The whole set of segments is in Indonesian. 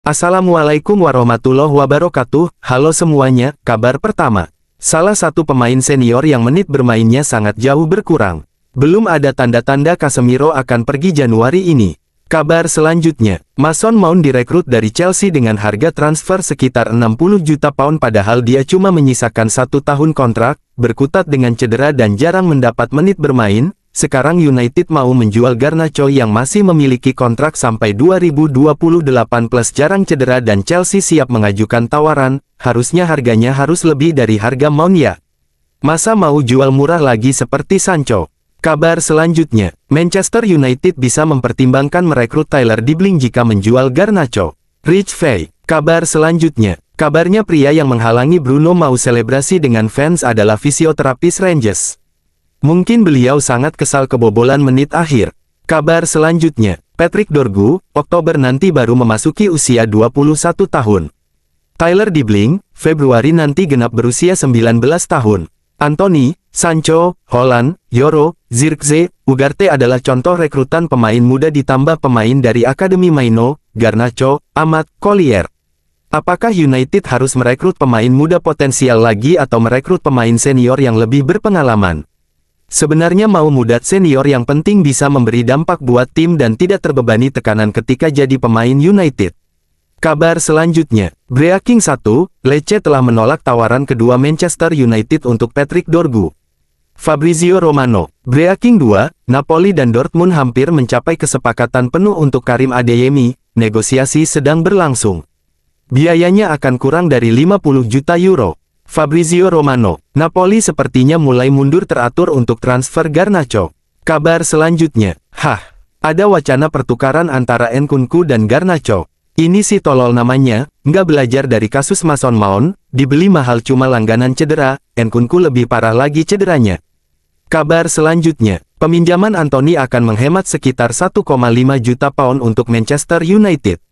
Assalamualaikum warahmatullahi wabarakatuh. Halo semuanya, kabar pertama. Salah satu pemain senior yang menit bermainnya sangat jauh berkurang. Belum ada tanda-tanda Casemiro akan pergi Januari ini. Kabar selanjutnya, Mason Mount direkrut dari Chelsea dengan harga transfer sekitar 60 juta pound padahal dia cuma menyisakan 1 tahun kontrak, berkutat dengan cedera dan jarang mendapat menit bermain. Sekarang United mau menjual Garnacho yang masih memiliki kontrak sampai 2028 plus jarang cedera dan Chelsea siap mengajukan tawaran, harusnya harganya harus lebih dari harga Mount ya. Masa mau jual murah lagi seperti Sancho? Kabar selanjutnya, Manchester United bisa mempertimbangkan merekrut Tyler Dibling jika menjual Garnacho. Rich Fay. Kabar selanjutnya, kabarnya pria yang menghalangi Bruno mau selebrasi dengan fans adalah fisioterapis Rangers. Mungkin beliau sangat kesal kebobolan menit akhir. Kabar selanjutnya, Patrick Dorgu, Oktober nanti baru memasuki usia 21 tahun. Tyler Dibling, Februari nanti genap berusia 19 tahun. Anthony, Sancho, Holland, Yoro, Zirkzee, Ugarte adalah contoh rekrutan pemain muda ditambah pemain dari Akademi Maino, Garnacho, Amat, Collier. Apakah United harus merekrut pemain muda potensial lagi atau merekrut pemain senior yang lebih berpengalaman? Sebenarnya mau muda senior yang penting bisa memberi dampak buat tim dan tidak terbebani tekanan ketika jadi pemain United. Kabar selanjutnya, Breaking 1, Lecce telah menolak tawaran kedua Manchester United untuk Patrick Dorgu. Fabrizio Romano, Breaking 2, Napoli dan Dortmund hampir mencapai kesepakatan penuh untuk Karim Adeyemi, negosiasi sedang berlangsung. Biayanya akan kurang dari 50 juta euro. Fabrizio Romano, Napoli sepertinya mulai mundur teratur untuk transfer Garnacho. Kabar selanjutnya, ada wacana pertukaran antara Nkunku dan Garnacho. Ini si tolol namanya, nggak belajar dari kasus Mason Mount, dibeli mahal cuma langganan cedera, Nkunku lebih parah lagi cederanya. Kabar selanjutnya, peminjaman Anthony akan menghemat sekitar 1,5 juta pound untuk Manchester United.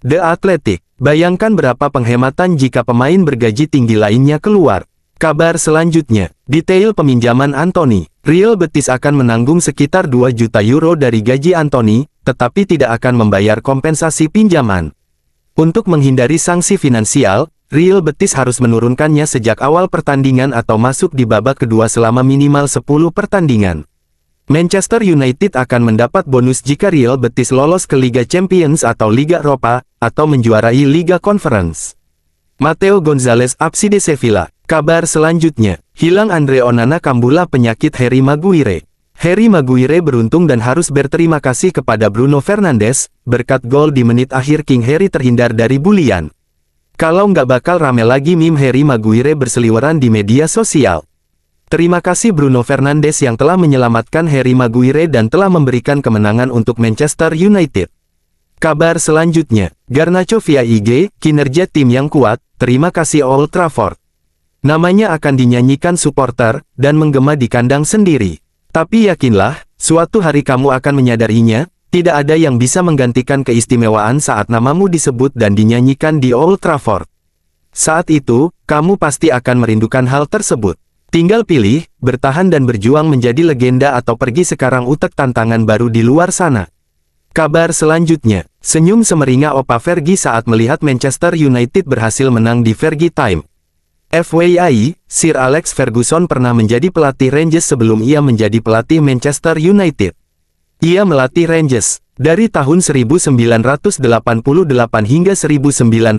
The Athletic, bayangkan berapa penghematan jika pemain bergaji tinggi lainnya keluar. Kabar selanjutnya, detail peminjaman Anthony. Real Betis akan menanggung sekitar 2 juta euro dari gaji Anthony, tetapi tidak akan membayar kompensasi pinjaman. Untuk menghindari sanksi finansial, Real Betis harus menurunkannya sejak awal pertandingan atau masuk di babak kedua selama minimal 10 pertandingan. Manchester United akan mendapat bonus jika Real Betis lolos ke Liga Champions atau Liga Eropa, atau menjuarai Liga Conference. Mateo Gonzalez Abside Sevilla. Kabar selanjutnya, hilang Andre Onana kambuh penyakit Harry Maguire. Harry Maguire beruntung dan harus berterima kasih kepada Bruno Fernandes, berkat gol di menit akhir King Harry terhindar dari bulian. Kalau nggak bakal rame lagi meme Harry Maguire berseliweran di media sosial. Terima kasih Bruno Fernandes yang telah menyelamatkan Harry Maguire dan telah memberikan kemenangan untuk Manchester United. Kabar selanjutnya, Garnacho via IG, kinerja tim yang kuat, terima kasih Old Trafford. Namanya akan dinyanyikan supporter, dan menggema di kandang sendiri. Tapi yakinlah, suatu hari kamu akan menyadarinya, tidak ada yang bisa menggantikan keistimewaan saat namamu disebut dan dinyanyikan di Old Trafford. Saat itu, kamu pasti akan merindukan hal tersebut. Tinggal pilih, bertahan dan berjuang menjadi legenda atau pergi sekarang utek tantangan baru di luar sana. Kabar selanjutnya, senyum semeringah Opa Fergie saat melihat Manchester United berhasil menang di Fergie Time. FYI, Sir Alex Ferguson pernah menjadi pelatih Rangers sebelum ia menjadi pelatih Manchester United. Ia melatih Rangers dari tahun 1988 hingga 1996,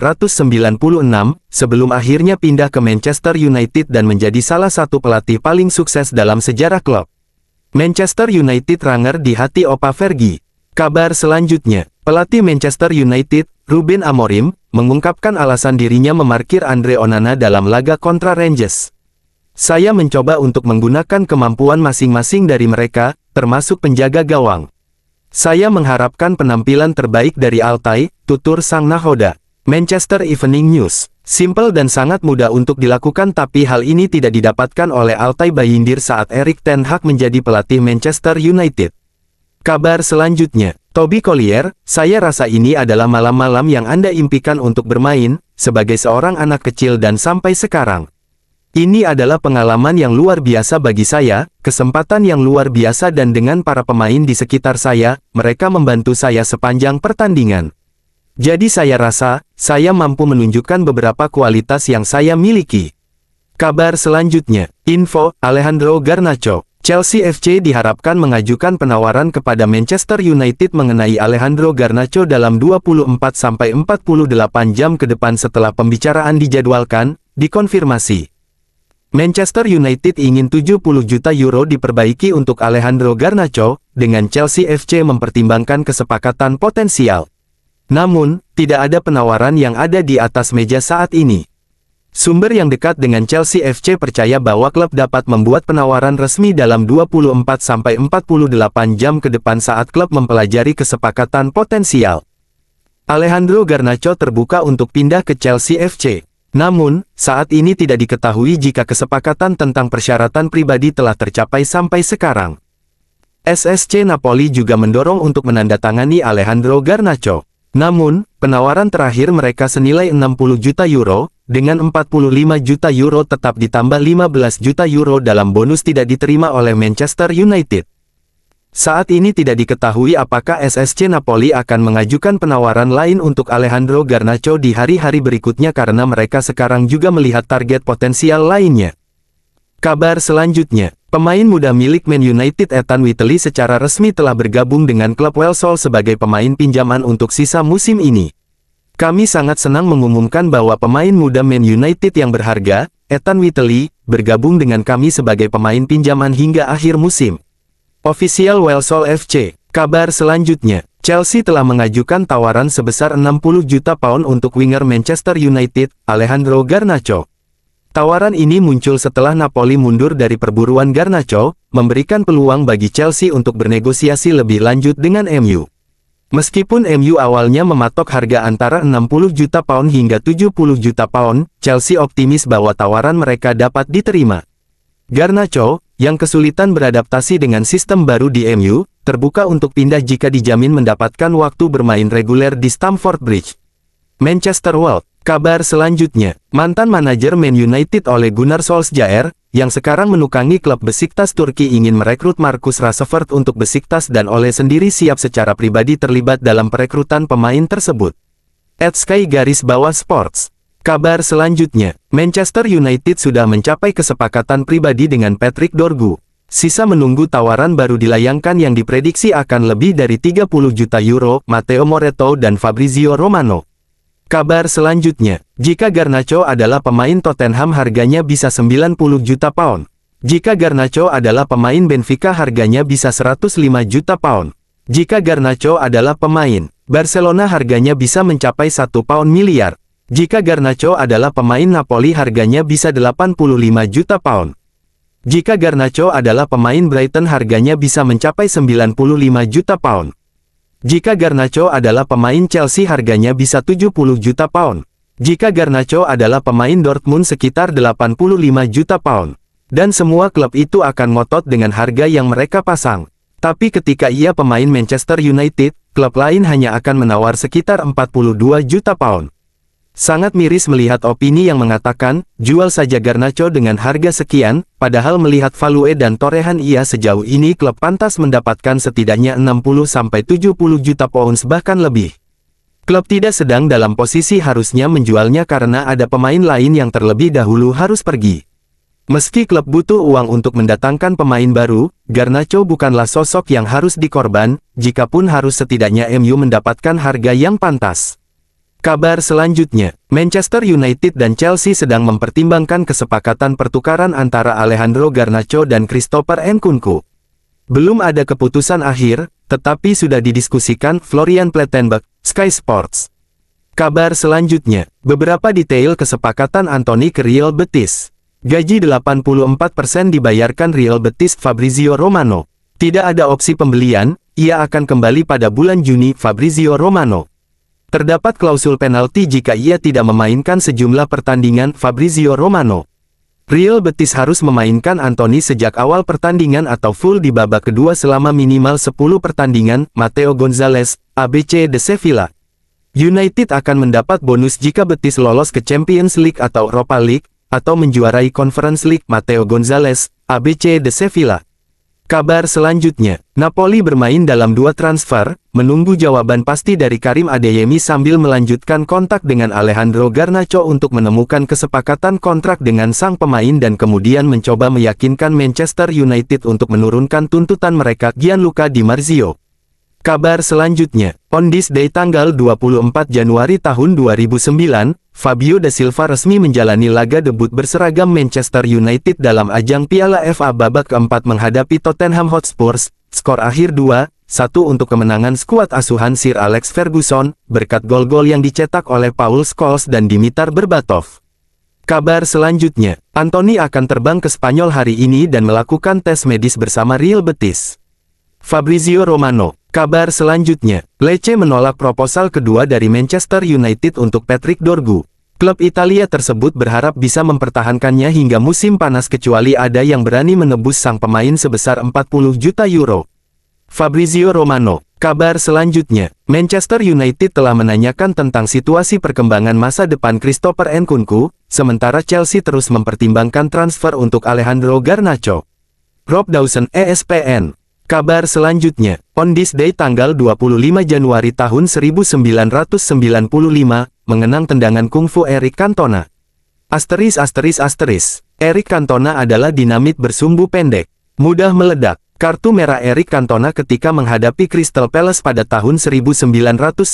sebelum akhirnya pindah ke Manchester United dan menjadi salah satu pelatih paling sukses dalam sejarah klub. Manchester United ranger di hati Opa Fergie. Kabar selanjutnya, pelatih Manchester United, Ruben Amorim, mengungkapkan alasan dirinya memarkir Andre Onana dalam laga kontra Rangers. Saya mencoba untuk menggunakan kemampuan masing-masing dari mereka, termasuk penjaga gawang. Saya mengharapkan penampilan terbaik dari Altay, tutur sang nahoda. Manchester Evening News. Simple dan sangat mudah untuk dilakukan tapi hal ini tidak didapatkan oleh Altay Bayindir saat Erik ten Hag menjadi pelatih Manchester United. Kabar selanjutnya, Toby Collier, saya rasa ini adalah malam-malam yang Anda impikan untuk bermain, sebagai seorang anak kecil dan sampai sekarang. Ini adalah pengalaman yang luar biasa bagi saya, kesempatan yang luar biasa dan dengan para pemain di sekitar saya, mereka membantu saya sepanjang pertandingan. Jadi saya rasa, saya mampu menunjukkan beberapa kualitas yang saya miliki. Kabar selanjutnya, info, Alejandro Garnacho. Chelsea FC diharapkan mengajukan penawaran kepada Manchester United mengenai Alejandro Garnacho dalam 24-48 jam ke depan setelah pembicaraan dijadwalkan, dikonfirmasi. Manchester United ingin 70 juta euro diperbaiki untuk Alejandro Garnacho, dengan Chelsea FC mempertimbangkan kesepakatan potensial. Namun, tidak ada penawaran yang ada di atas meja saat ini. Sumber yang dekat dengan Chelsea FC percaya bahwa klub dapat membuat penawaran resmi dalam 24-48 jam ke depan saat klub mempelajari kesepakatan potensial. Alejandro Garnacho terbuka untuk pindah ke Chelsea FC. Namun, saat ini tidak diketahui jika kesepakatan tentang persyaratan pribadi telah tercapai sampai sekarang. SSC Napoli juga mendorong untuk menandatangani Alejandro Garnacho. Namun, penawaran terakhir mereka senilai 60 juta euro, dengan 45 juta euro tetap ditambah 15 juta euro dalam bonus tidak diterima oleh Manchester United. Saat ini tidak diketahui apakah SSC Napoli akan mengajukan penawaran lain untuk Alejandro Garnacho di hari-hari berikutnya karena mereka sekarang juga melihat target potensial lainnya. Kabar selanjutnya, pemain muda milik Man United Ethan Whitley secara resmi telah bergabung dengan klub Walsall sebagai pemain pinjaman untuk sisa musim ini. Kami sangat senang mengumumkan bahwa pemain muda Man United yang berharga, Ethan Whitley, bergabung dengan kami sebagai pemain pinjaman hingga akhir musim. Official Walsall FC. Kabar selanjutnya, Chelsea telah mengajukan tawaran sebesar 60 juta pound untuk winger Manchester United, Alejandro Garnacho. Tawaran ini muncul setelah Napoli mundur dari perburuan Garnacho, memberikan peluang bagi Chelsea untuk bernegosiasi lebih lanjut dengan MU. Meskipun MU awalnya mematok harga antara 60 juta pound hingga 70 juta pound, Chelsea optimis bahwa tawaran mereka dapat diterima. Garnacho, yang kesulitan beradaptasi dengan sistem baru di MU, terbuka untuk pindah jika dijamin mendapatkan waktu bermain reguler di Stamford Bridge. Manchester World. Kabar selanjutnya, mantan manajer Man United Ole Gunnar Solskjaer, yang sekarang menukangi klub Besiktas Turki ingin merekrut Marcus Rashford untuk Besiktas dan Ole sendiri siap secara pribadi terlibat dalam perekrutan pemain tersebut. @Sky_Sports. Kabar selanjutnya, Manchester United sudah mencapai kesepakatan pribadi dengan Patrick Dorgu. Sisa menunggu tawaran baru dilayangkan yang diprediksi akan lebih dari 30 juta euro, Matteo Moretto dan Fabrizio Romano. Kabar selanjutnya, jika Garnacho adalah pemain Tottenham harganya bisa 90 juta pound. Jika Garnacho adalah pemain Benfica harganya bisa 105 juta pound. Jika Garnacho adalah pemain Barcelona harganya bisa mencapai 1 pound miliar. Jika Garnacho adalah pemain Napoli harganya bisa 85 juta pound. Jika Garnacho adalah pemain Brighton harganya bisa mencapai 95 juta pound. Jika Garnacho adalah pemain Chelsea harganya bisa 70 juta pound. Jika Garnacho adalah pemain Dortmund sekitar 85 juta pound. Dan semua klub itu akan ngotot dengan harga yang mereka pasang. Tapi ketika ia pemain Manchester United, klub lain hanya akan menawar sekitar 42 juta pound. Sangat miris melihat opini yang mengatakan, jual saja Garnacho dengan harga sekian, padahal melihat value dan torehan ia sejauh ini klub pantas mendapatkan setidaknya 60-70 juta pounds bahkan lebih. Klub tidak sedang dalam posisi harusnya menjualnya karena ada pemain lain yang terlebih dahulu harus pergi. Meski klub butuh uang untuk mendatangkan pemain baru, Garnacho bukanlah sosok yang harus dikorban, jikapun harus setidaknya MU mendapatkan harga yang pantas. Kabar selanjutnya, Manchester United dan Chelsea sedang mempertimbangkan kesepakatan pertukaran antara Alejandro Garnacho dan Christopher Nkunku. Belum ada keputusan akhir, tetapi sudah didiskusikan. Florian Plettenberg, Sky Sports. Kabar selanjutnya, beberapa detail kesepakatan Anthony ke Real Betis. Gaji 84% dibayarkan Real Betis Fabrizio Romano. Tidak ada opsi pembelian, ia akan kembali pada bulan Juni. Fabrizio Romano. Terdapat klausul penalti jika ia tidak memainkan sejumlah pertandingan. Fabrizio Romano. Real Betis harus memainkan Anthony sejak awal pertandingan atau full di babak kedua selama minimal 10 pertandingan. Mateo Gonzalez, ABC de Sevilla. United akan mendapat bonus jika Betis lolos ke Champions League atau Europa League, atau menjuarai Conference League. Mateo Gonzalez, ABC de Sevilla. Kabar selanjutnya, Napoli bermain dalam 2 transfer, menunggu jawaban pasti dari Karim Adeyemi sambil melanjutkan kontak dengan Alejandro Garnacho untuk menemukan kesepakatan kontrak dengan sang pemain dan kemudian mencoba meyakinkan Manchester United untuk menurunkan tuntutan mereka Gianluca Di Marzio. Kabar selanjutnya, on this day tanggal 24 Januari tahun 2009, Fabio Da Silva resmi menjalani laga debut berseragam Manchester United dalam ajang Piala FA babak keempat menghadapi Tottenham Hotspur, skor akhir 2-1 untuk kemenangan skuad asuhan Sir Alex Ferguson, berkat gol-gol yang dicetak oleh Paul Scholes dan Dimitar Berbatov. Kabar selanjutnya, Anthony akan terbang ke Spanyol hari ini dan melakukan tes medis bersama Real Betis. Fabrizio Romano. Kabar selanjutnya, Lecce menolak proposal kedua dari Manchester United untuk Patrick Dorgu. Klub Italia tersebut berharap bisa mempertahankannya hingga musim panas kecuali ada yang berani menebus sang pemain sebesar 40 juta euro. Fabrizio Romano. Kabar selanjutnya, Manchester United telah menanyakan tentang situasi perkembangan masa depan Christopher Nkunku, sementara Chelsea terus mempertimbangkan transfer untuk Alejandro Garnacho. Rob Dawson, ESPN. Kabar selanjutnya, on this day tanggal 25 Januari tahun 1995, mengenang tendangan kungfu Eric Cantona. Eric Cantona adalah dinamit bersumbu pendek, mudah meledak. Kartu merah Eric Cantona ketika menghadapi Crystal Palace pada tahun 1995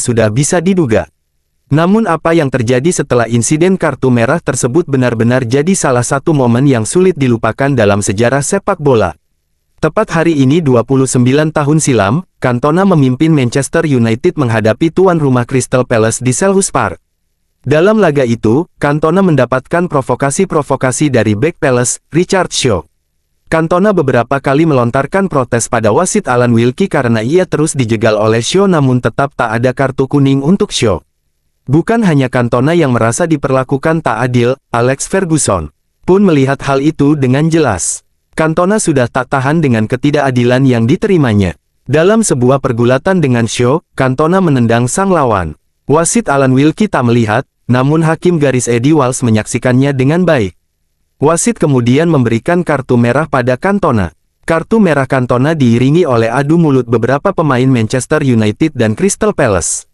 sudah bisa diduga. Namun apa yang terjadi setelah insiden kartu merah tersebut benar-benar jadi salah satu momen yang sulit dilupakan dalam sejarah sepak bola. Tepat hari ini 29 tahun silam, Cantona memimpin Manchester United menghadapi tuan rumah Crystal Palace di Selhurst Park. Dalam laga itu, Cantona mendapatkan provokasi-provokasi dari bek Palace, Richard Shaw. Cantona beberapa kali melontarkan protes pada wasit Alan Wilkie karena ia terus dijegal oleh Shaw namun tetap tak ada kartu kuning untuk Shaw. Bukan hanya Cantona yang merasa diperlakukan tak adil, Alex Ferguson pun melihat hal itu dengan jelas. Cantona sudah tak tahan dengan ketidakadilan yang diterimanya. Dalam sebuah pergulatan dengan Shaw, Cantona menendang sang lawan. Wasit Alan Wilkie tak melihat, namun hakim garis Eddie Walsh menyaksikannya dengan baik. Wasit kemudian memberikan kartu merah pada Cantona. Kartu merah Cantona diiringi oleh adu mulut beberapa pemain Manchester United dan Crystal Palace.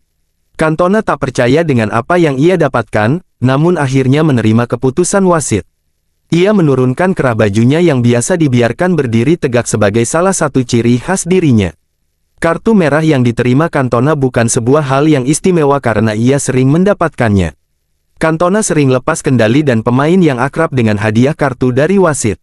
Cantona tak percaya dengan apa yang ia dapatkan, namun akhirnya menerima keputusan wasit. Ia menurunkan kerah bajunya yang biasa dibiarkan berdiri tegak sebagai salah satu ciri khas dirinya. Kartu merah yang diterima Cantona bukan sebuah hal yang istimewa karena ia sering mendapatkannya. Cantona sering lepas kendali dan pemain yang akrab dengan hadiah kartu dari wasit.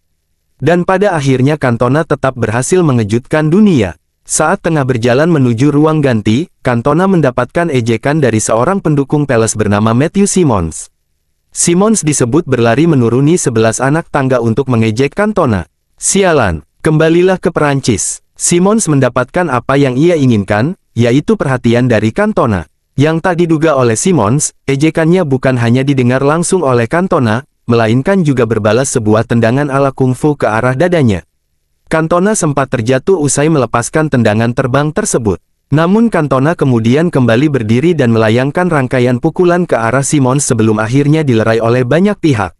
Dan pada akhirnya Cantona tetap berhasil mengejutkan dunia. Saat tengah berjalan menuju ruang ganti, Cantona mendapatkan ejekan dari seorang pendukung Palace bernama Matthew Simmons. Simmons disebut berlari menuruni 11 anak tangga untuk mengejek Cantona. Sialan, kembalilah ke Perancis. Simmons mendapatkan apa yang ia inginkan, yaitu perhatian dari Cantona. Yang tak diduga oleh Simmons, ejekannya bukan hanya didengar langsung oleh Cantona, melainkan juga berbalas sebuah tendangan ala kungfu ke arah dadanya. Cantona sempat terjatuh usai melepaskan tendangan terbang tersebut. Namun Cantona kemudian kembali berdiri dan melayangkan rangkaian pukulan ke arah Simmons sebelum akhirnya dilerai oleh banyak pihak.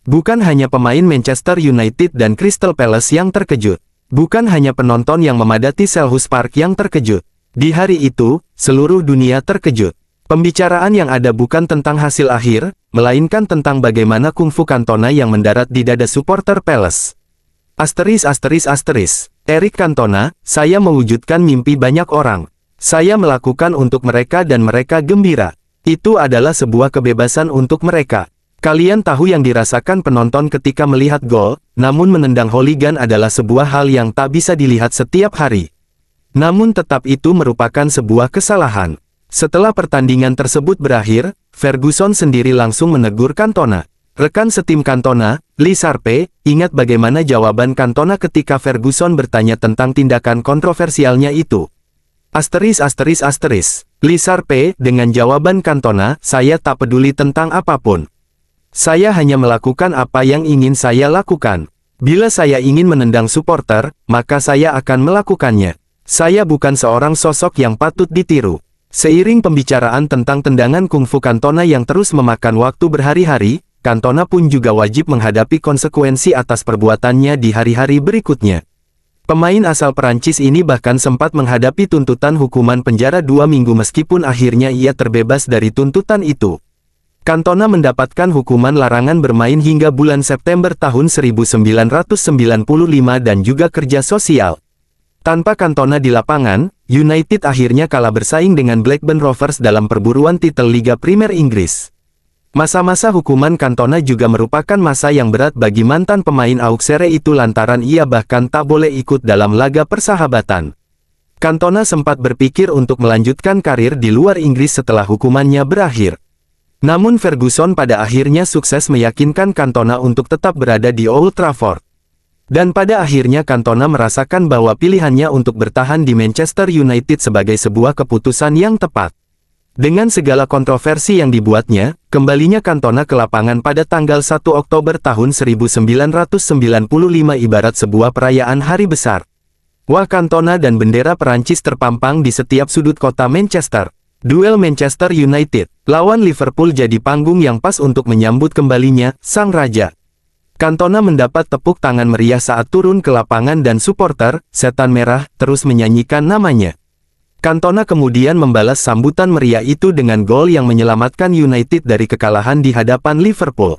Bukan hanya pemain Manchester United dan Crystal Palace yang terkejut. Bukan hanya penonton yang memadati Selhurst Park yang terkejut. Di hari itu, seluruh dunia terkejut. Pembicaraan yang ada bukan tentang hasil akhir, melainkan tentang bagaimana kungfu Cantona yang mendarat di dada supporter Palace. Eric Cantona, saya mewujudkan mimpi banyak orang. Saya melakukan untuk mereka dan mereka gembira. Itu adalah sebuah kebebasan untuk mereka. Kalian tahu yang dirasakan penonton ketika melihat gol, namun menendang hooligan adalah sebuah hal yang tak bisa dilihat setiap hari. Namun tetap itu merupakan sebuah kesalahan. Setelah pertandingan tersebut berakhir, Ferguson sendiri langsung menegur Cantona. Rekan setim Cantona, Lee Sharpe, ingat bagaimana jawaban Cantona ketika Ferguson bertanya tentang tindakan kontroversialnya itu. Lee Sharpe, dengan jawaban Cantona, saya tak peduli tentang apapun. Saya hanya melakukan apa yang ingin saya lakukan. Bila saya ingin menendang supporter, maka saya akan melakukannya. Saya bukan seorang sosok yang patut ditiru. Seiring pembicaraan tentang tendangan kungfu Cantona yang terus memakan waktu berhari-hari, Cantona pun juga wajib menghadapi konsekuensi atas perbuatannya di hari-hari berikutnya. Pemain asal Perancis ini bahkan sempat menghadapi tuntutan hukuman penjara 2 minggu meskipun akhirnya ia terbebas dari tuntutan itu. Cantona mendapatkan hukuman larangan bermain hingga bulan September tahun 1995 dan juga kerja sosial. Tanpa Cantona di lapangan, United akhirnya kalah bersaing dengan Blackburn Rovers dalam perburuan titel Liga Primer Inggris. Masa-masa hukuman Cantona juga merupakan masa yang berat bagi mantan pemain Auxerre itu lantaran ia bahkan tak boleh ikut dalam laga persahabatan. Cantona sempat berpikir untuk melanjutkan karir di luar Inggris setelah hukumannya berakhir. Namun Ferguson pada akhirnya sukses meyakinkan Cantona untuk tetap berada di Old Trafford. Dan pada akhirnya Cantona merasakan bahwa pilihannya untuk bertahan di Manchester United sebagai sebuah keputusan yang tepat. Dengan segala kontroversi yang dibuatnya, kembalinya Cantona ke lapangan pada tanggal 1 Oktober tahun 1995 ibarat sebuah perayaan hari besar. Wah, Cantona dan bendera Perancis terpampang di setiap sudut kota Manchester. Duel Manchester United lawan Liverpool jadi panggung yang pas untuk menyambut kembalinya sang raja. Cantona mendapat tepuk tangan meriah saat turun ke lapangan dan supporter, Setan Merah, terus menyanyikan namanya. Cantona kemudian membalas sambutan meriah itu dengan gol yang menyelamatkan United dari kekalahan di hadapan Liverpool.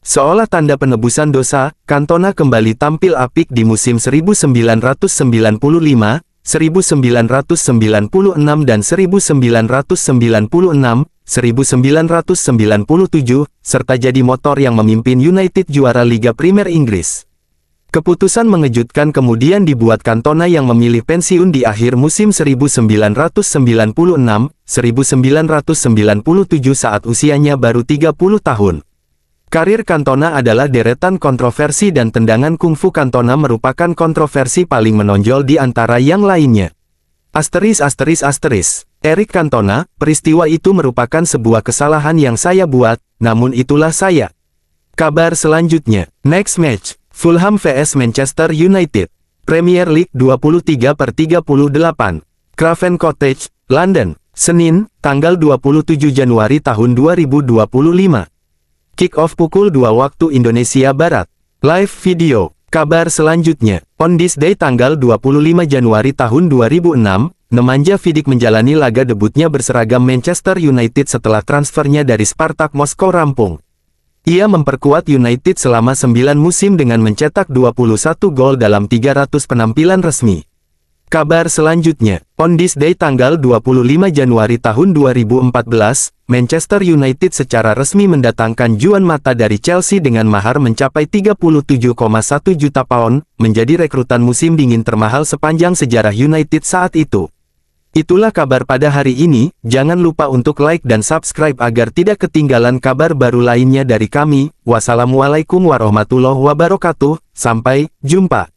Seolah tanda penebusan dosa, Cantona kembali tampil apik di musim 1995, 1996 dan 1996, 1997, serta jadi motor yang memimpin United juara Liga Primer Inggris. Keputusan mengejutkan kemudian dibuat Cantona yang memilih pensiun di akhir musim 1996, 1997 saat usianya baru 30 tahun. Karir Cantona adalah deretan kontroversi dan tendangan kungfu Cantona merupakan kontroversi paling menonjol di antara yang lainnya. Eric Cantona, peristiwa itu merupakan sebuah kesalahan yang saya buat, namun itulah saya. Kabar selanjutnya, next match, Fulham vs Manchester United, Premier League 23/38, Craven Cottage, London, Senin, tanggal 27 Januari tahun 2025. Kick-off pukul 2 waktu Indonesia Barat. Live video. Kabar selanjutnya, on this day tanggal 25 Januari tahun 2006, Nemanja Vidic menjalani laga debutnya berseragam Manchester United setelah transfernya dari Spartak Moskow rampung. Ia memperkuat United selama 9 musim dengan mencetak 21 gol dalam 300 penampilan resmi. Kabar selanjutnya, on this day tanggal 25 Januari tahun 2014, Manchester United secara resmi mendatangkan Juan Mata dari Chelsea dengan mahar mencapai 37,1 juta pound, menjadi rekrutan musim dingin termahal sepanjang sejarah United saat itu. Itulah kabar pada hari ini, jangan lupa untuk like dan subscribe agar tidak ketinggalan kabar baru lainnya dari kami. Wassalamualaikum warahmatullahi wabarakatuh, sampai jumpa.